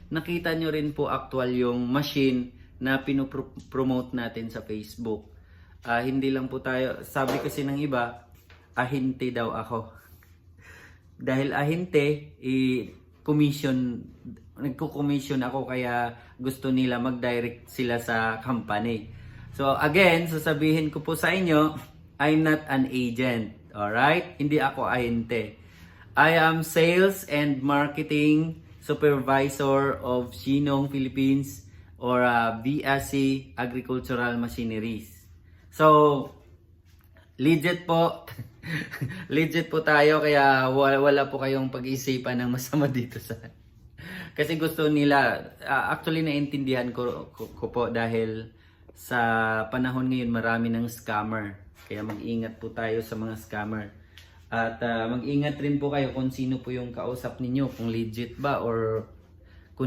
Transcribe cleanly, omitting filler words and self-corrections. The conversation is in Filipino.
nakita nyo rin po actual yung machine na pinopromote natin sa Facebook. Hindi lang po tayo, sabi kasi ng iba, ahente daw ako. Dahil ahente, nagko-commission ako kaya gusto nila mag-direct sila sa company. So again, sasabihin ko po sa inyo, I'm not an agent. Alright? Hindi ako ahente. I am Sales and Marketing Supervisor of Shinong Philippines or BSC Agricultural Machineries. So, legit po. Legit po tayo kaya wala po kayong pag-isipan ng masama dito sa kasi gusto nila actually naintindihan ko po dahil sa panahon ngayon marami ng scammer. Kaya mag-ingat po tayo sa mga scammer. At mag-ingat rin po kayo kung sino po yung kausap ninyo, kung legit ba or